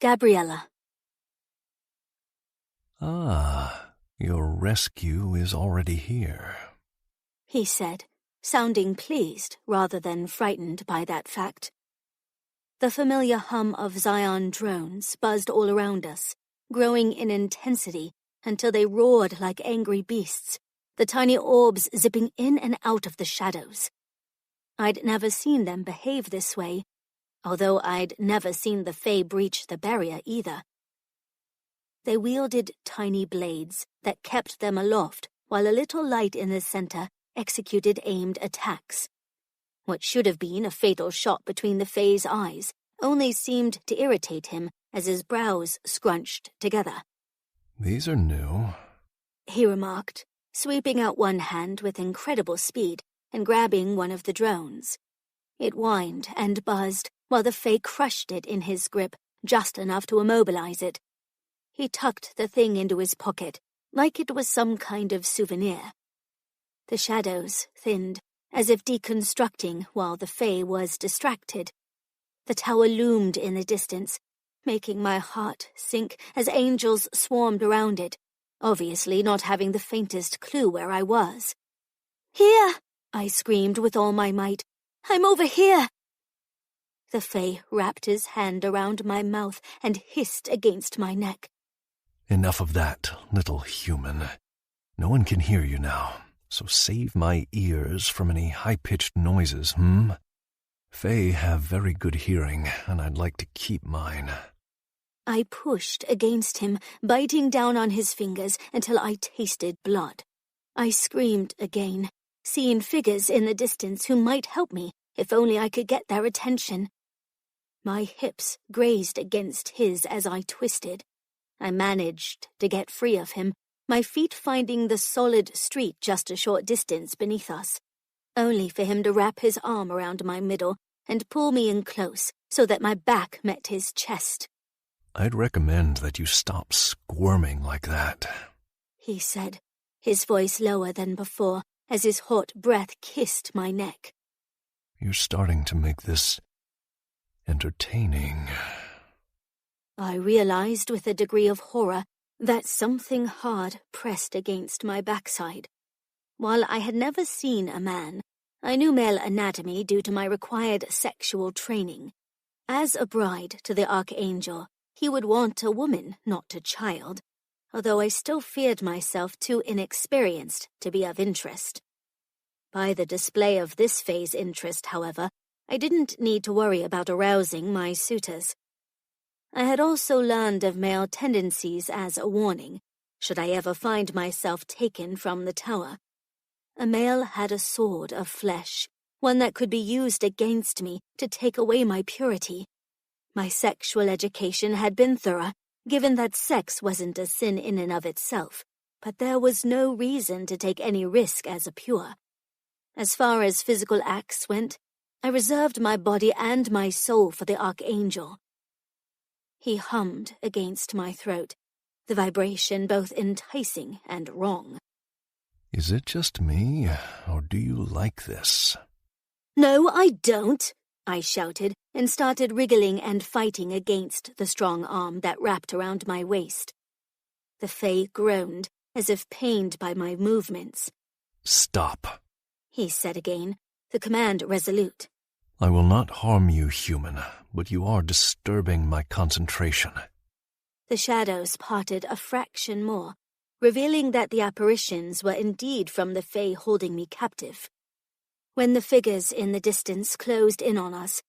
Gabriella. Ah, your rescue is already here, he said, sounding pleased rather than frightened by that fact. The familiar hum of Zion drones buzzed all around us, growing in intensity until they roared like angry beasts, the tiny orbs zipping in and out of the shadows. I'd never seen them behave this way, although I'd never seen the Fae breach the barrier either. They wielded tiny blades that kept them aloft while a little light in the center executed aimed attacks. What should have been a fatal shot between the Fae's eyes only seemed to irritate him as his brows scrunched together. These are new, he remarked, sweeping out one hand with incredible speed and grabbing one of the drones. It whined and buzzed while the Fae crushed it in his grip just enough to immobilize it. He tucked the thing into his pocket, like it was some kind of souvenir. The shadows thinned, as if deconstructing while the Fae was distracted. The tower loomed in the distance, making my heart sink as angels swarmed around it, obviously not having the faintest clue where I was. "Here!" I screamed with all my might. "I'm over here!" The Fae wrapped his hand around my mouth and hissed against my neck. Enough of that, little human. No one can hear you now, so save my ears from any high-pitched noises, Fae have very good hearing, and I'd like to keep mine. I pushed against him, biting down on his fingers until I tasted blood. I screamed again, seeing figures in the distance who might help me if only I could get their attention. My hips grazed against his as I twisted. I managed to get free of him, my feet finding the solid street just a short distance beneath us, only for him to wrap his arm around my middle and pull me in close so that my back met his chest. I'd recommend that you stop squirming like that, he said, his voice lower than before as his hot breath kissed my neck. You're starting to make this entertaining. I realized with a degree of horror that something hard pressed against my backside. While I had never seen a man, I knew male anatomy due to my required sexual training. As a bride to the Archangel, he would want a woman, not a child, although I still feared myself too inexperienced to be of interest. By the display of this Fae's interest, however, I didn't need to worry about arousing my suitors. I had also learned of male tendencies as a warning, should I ever find myself taken from the tower. A male had a sword of flesh, one that could be used against me to take away my purity. My sexual education had been thorough, given that sex wasn't a sin in and of itself, but there was no reason to take any risk as a pure. As far as physical acts went, I reserved my body and my soul for the Archangel. He hummed against my throat, the vibration both enticing and wrong. Is it just me, or do you like this? "No, I don't," I shouted, and started wriggling and fighting against the strong arm that wrapped around my waist. The Fae groaned, as if pained by my movements. Stop, he said again, the command resolute. I will not harm you, human, but you are disturbing my concentration. The shadows parted a fraction more, revealing that the apparitions were indeed from the Fae holding me captive. When the figures in the distance closed in on us,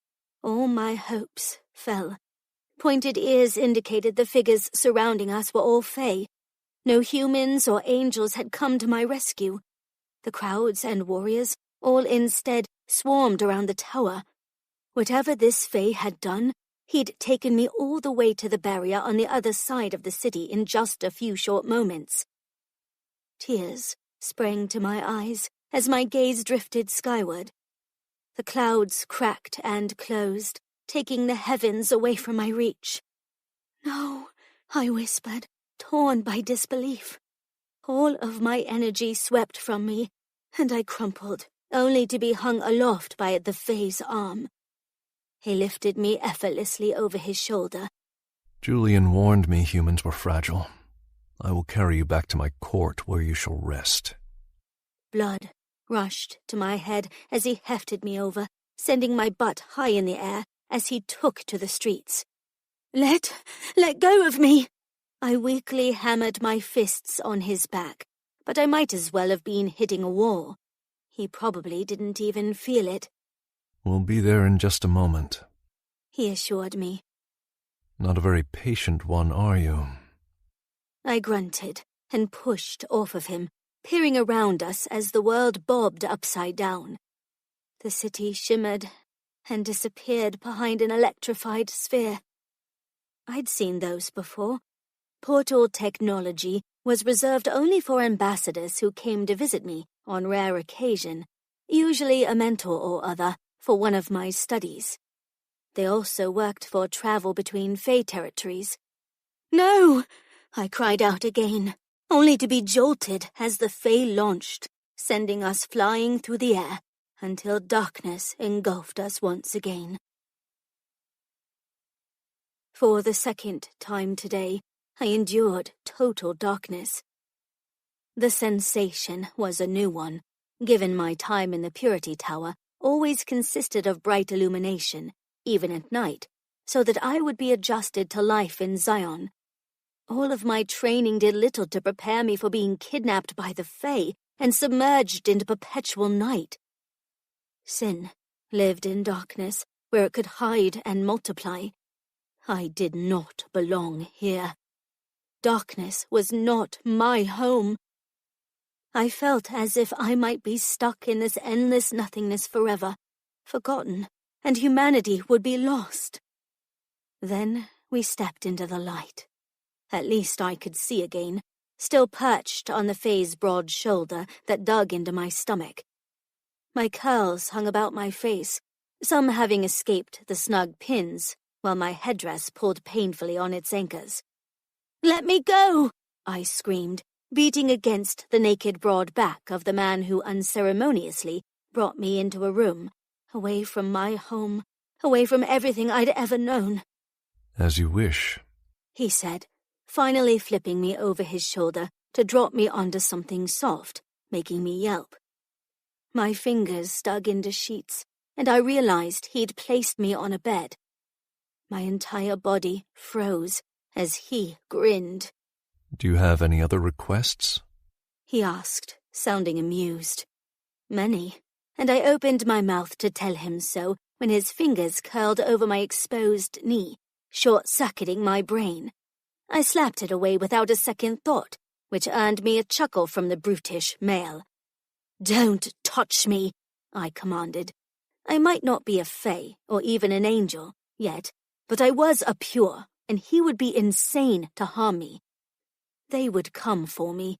all my hopes fell. Pointed ears indicated the figures surrounding us were all Fae. No humans or angels had come to my rescue. The crowds and warriors all instead swarmed around the tower. Whatever this Fae had done, he'd taken me all the way to the barrier on the other side of the city in just a few short moments. Tears sprang to my eyes as my gaze drifted skyward. The clouds cracked and closed, taking the heavens away from my reach. "No," I whispered, torn by disbelief. All of my energy swept from me, and I crumpled, only to be hung aloft by the Fae's arm. He lifted me effortlessly over his shoulder. Julian warned me humans were fragile. I will carry you back to my court where you shall rest. Blood rushed to my head as he hefted me over, sending my butt high in the air as he took to the streets. Let go of me! I weakly hammered my fists on his back, but I might as well have been hitting a wall. He probably didn't even feel it. We'll be there in just a moment, he assured me. Not a very patient one, are you? I grunted and pushed off of him, peering around us as the world bobbed upside down. The city shimmered and disappeared behind an electrified sphere. I'd seen those before. Portal technology was reserved only for ambassadors who came to visit me on rare occasion, usually a mentor or other for one of my studies. They also worked for travel between Fae territories. No! I cried out again, only to be jolted as the Fae launched, sending us flying through the air until darkness engulfed us once again. For the second time today, I endured total darkness. The sensation was a new one, given my time in the Purity Tower always consisted of bright illumination, even at night, so that I would be adjusted to life in Zion. All of my training did little to prepare me for being kidnapped by the Fae and submerged into perpetual night. Sin lived in darkness, where it could hide and multiply. I did not belong here. Darkness was not my home. I felt as if I might be stuck in this endless nothingness forever, forgotten, and humanity would be lost. Then we stepped into the light. At least I could see again, still perched on the Fae's broad shoulder that dug into my stomach. My curls hung about my face, some having escaped the snug pins, while my headdress pulled painfully on its anchors. "Let me go!" I screamed, beating against the naked broad back of the man who unceremoniously brought me into a room, away from my home, away from everything I'd ever known. As you wish, he said, finally flipping me over his shoulder to drop me onto something soft, making me yelp. My fingers dug into sheets, and I realized he'd placed me on a bed. My entire body froze as he grinned. Do you have any other requests? He asked, sounding amused. Many, and I opened my mouth to tell him so when his fingers curled over my exposed knee, short-circuiting my brain. I slapped it away without a second thought, which earned me a chuckle from the brutish male. "Don't touch me," I commanded. I might not be a fae or even an angel yet, but I was a pure, and he would be insane to harm me. They would come for me.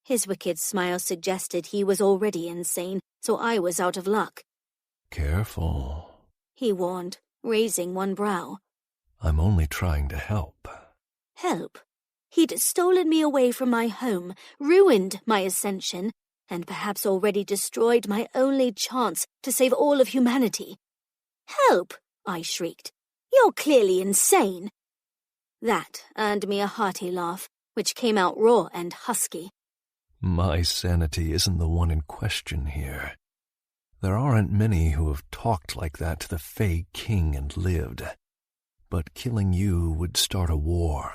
His wicked smile suggested he was already insane, so I was out of luck. Careful, he warned, raising one brow. I'm only trying to help. Help? He'd stolen me away from my home, ruined my ascension, and perhaps already destroyed my only chance to save all of humanity. "Help!" I shrieked. "You're clearly insane." That earned me a hearty laugh, which came out raw and husky. My sanity isn't the one in question here. There aren't many who have talked like that to the Fae King and lived. But killing you would start a war.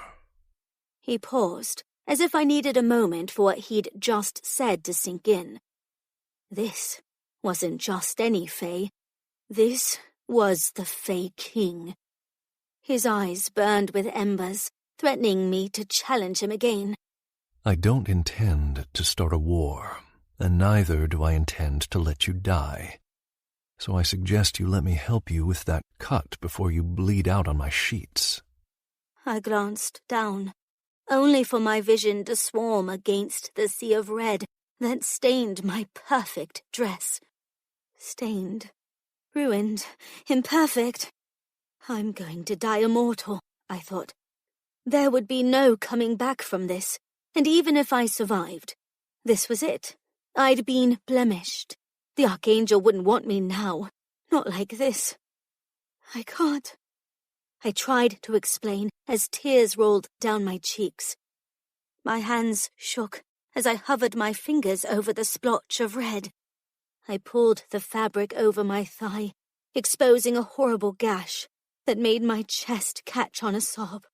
He paused, as if I needed a moment for what he'd just said to sink in. This wasn't just any Fae. This was the Fae King. His eyes burned with embers, threatening me to challenge him again. I don't intend to start a war, and neither do I intend to let you die. So I suggest you let me help you with that cut before you bleed out on my sheets. I glanced down, only for my vision to swarm against the sea of red that stained my perfect dress. Stained, ruined, imperfect. I'm going to die immortal, I thought. There would be no coming back from this, and even if I survived, this was it. I'd been blemished. The Archangel wouldn't want me now, not like this. I can't. I tried to explain as tears rolled down my cheeks. My hands shook as I hovered my fingers over the splotch of red. I pulled the fabric over my thigh, exposing a horrible gash that made my chest catch on a sob.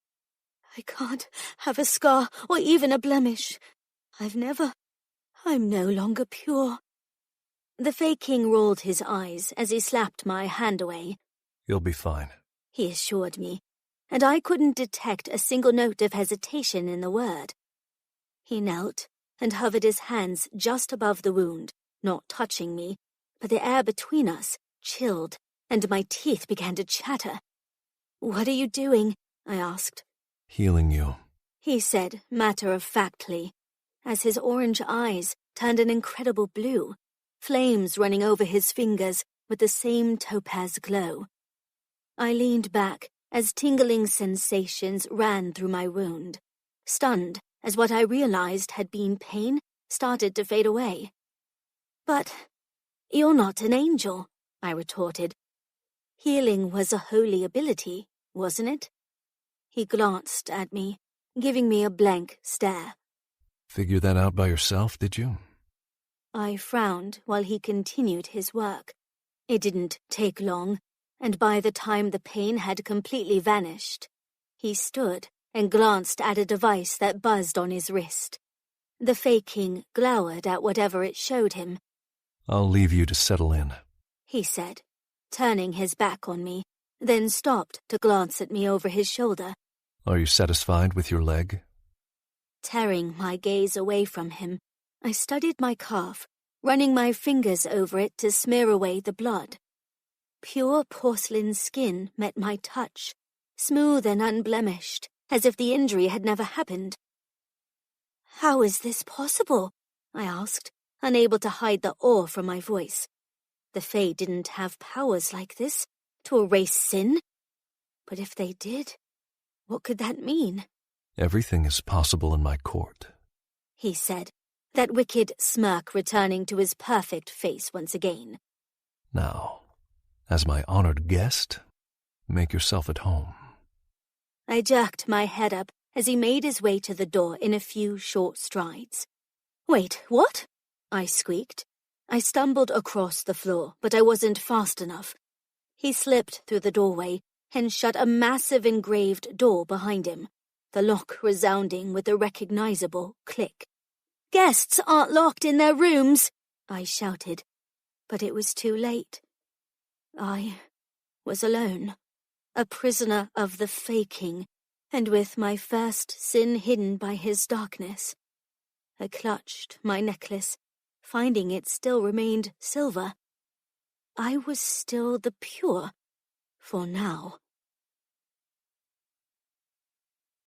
I can't have a scar or even a blemish. I'm no longer pure. The Fae King rolled his eyes as he slapped my hand away. You'll be fine, he assured me, and I couldn't detect a single note of hesitation in the word. He knelt and hovered his hands just above the wound, not touching me, but the air between us chilled, and my teeth began to chatter. "What are you doing?" I asked. Healing you, he said matter-of-factly, as his orange eyes turned an incredible blue, flames running over his fingers with the same topaz glow. I leaned back as tingling sensations ran through my wound, stunned as what I realized had been pain started to fade away. "But you're not an angel," I retorted. "Healing was a holy ability, wasn't it?" He glanced at me, giving me a blank stare. Figure that out by yourself, did you? I frowned while he continued his work. It didn't take long, and by the time the pain had completely vanished, he stood and glanced at a device that buzzed on his wrist. The Fae King glowered at whatever it showed him. I'll leave you to settle in, he said, turning his back on me, then stopped to glance at me over his shoulder. Are you satisfied with your leg? Tearing my gaze away from him, I studied my calf, running my fingers over it to smear away the blood. Pure porcelain skin met my touch, smooth and unblemished, as if the injury had never happened. "How is this possible?" I asked, unable to hide the awe from my voice. The Fae didn't have powers like this, to erase sin. But if they did, what could that mean? Everything is possible in my court, he said, that wicked smirk returning to his perfect face once again. Now, as my honored guest, make yourself at home. I jerked my head up as he made his way to the door in a few short strides. "Wait, what?" I squeaked. I stumbled across the floor, but I wasn't fast enough. He slipped through the doorway and shut a massive engraved door behind him, the lock resounding with a recognizable click. "Guests aren't locked in their rooms," I shouted, but it was too late. I was alone, a prisoner of the Fae King, and with my first sin hidden by his darkness. I clutched my necklace, finding it still remained silver. I was still the pure, for now.